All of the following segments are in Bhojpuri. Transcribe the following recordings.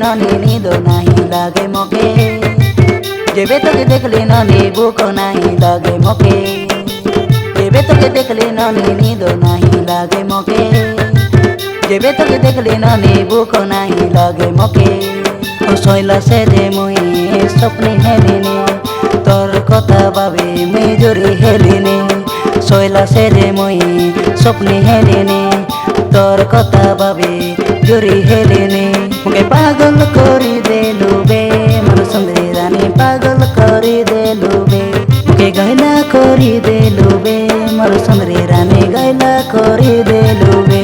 ननी नींद नहीं लागे मोके जेबे तोके देखली ननी भूख नहीं लागे मोके जेबे तोके देखली ननी नींद नहीं लागे मोके जेबे तोके देखली ननी भूख नहीं लागे मोके शैला से जे मुई स्वप्ने हेलिने तोर कथा भाबी मुई जोरी हेलिने शैला से जे मुई स्वप्ने हेलिने तोर कथा भाबी जोरी हेलिने मुके पागल करी देलु बे मन सुंदरी रानी पागल करी देलु बे मुके गैला करी देलु बे मन सुंदरी रानी गैला करी देलु बे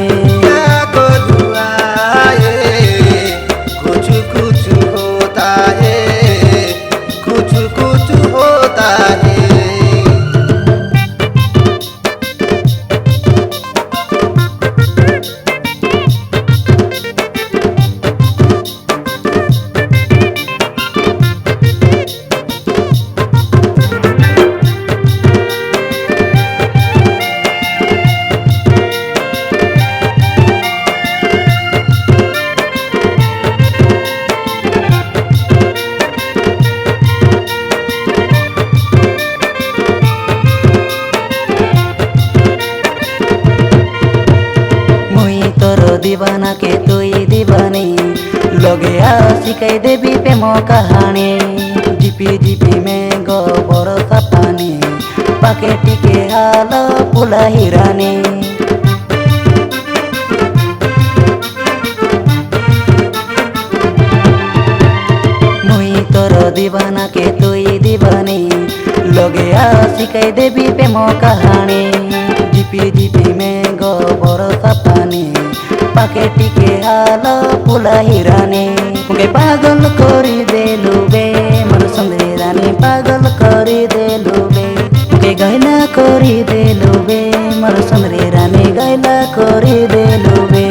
दीवाना के तुई दीवानी लगे सिखाई देवी प्रेम कहानी जीपी जीपी में गोबर पानी पाके टिके हाल पुला हिरानी मुई तोर दीवाना के तुई दीवानी लगे सिखाई देवी प्रेम कहानी जीपी जीपी में गोबर पानी पाके टिके हाल पुला हिरानी मुके पागल करी देलु बे मन सुंदरी रानी पागल करी देलु बे मुके गैला करी देलु बे मन सुंदरी रानी गैला करी देलु बे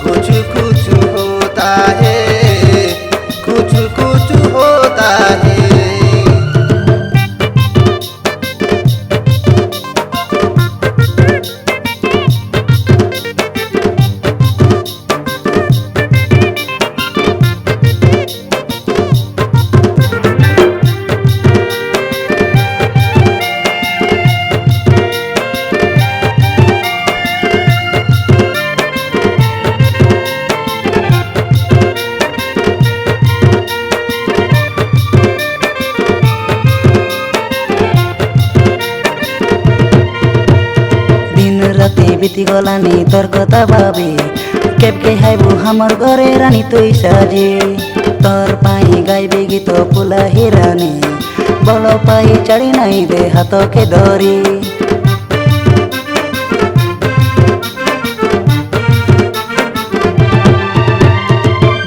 कुछ कुछ होता है कुछ कुछ होता है। राती बीती गलानी तोर कथा भाबी केबके हाइबू हमर घरे रानी तुई साजी तोर पाई गाइबे गीत पुला हिरानी बल पाई चढ़ी नहीं दे हाथ के धरी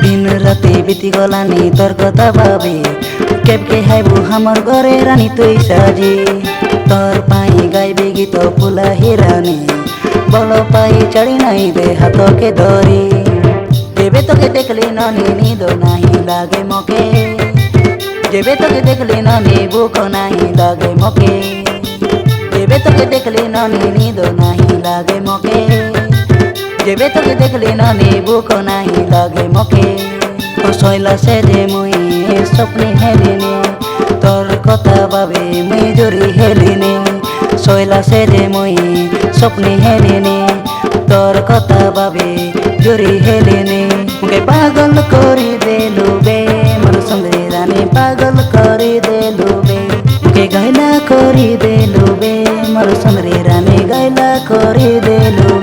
दिन राती बीती गलानी तोर कथा भाबी केबके हाइबू हमर घरे रानी तुई साजी तोर पाई गाइबे गीत पुला हिरानी बल पाई चढ़ी नहीं दे हाथ के धरी जेबे तोके देखली ननी नींद नहीं लागे मोके जेबे तोके देखली ननी भूख नहीं लागे मोके जेबे तोके देखली ननी नींद नहीं लागे मोके जेबे तोके देखली ननी भूख नहीं लागे मोके शैला से जे मुई स्वप्ने हेलिने तोर कथा भाबी मुई जोरी हेलिने शैला से जे मुई स्वप्ने हेलिने तोर कथा भाबी जोरी हेलिने मुके पागल करी देलु बे मन सुंदरी रानी पागल करी देलु बे मुके गैला करी देलु बे मन सुंदरी रानी गैला करी देलु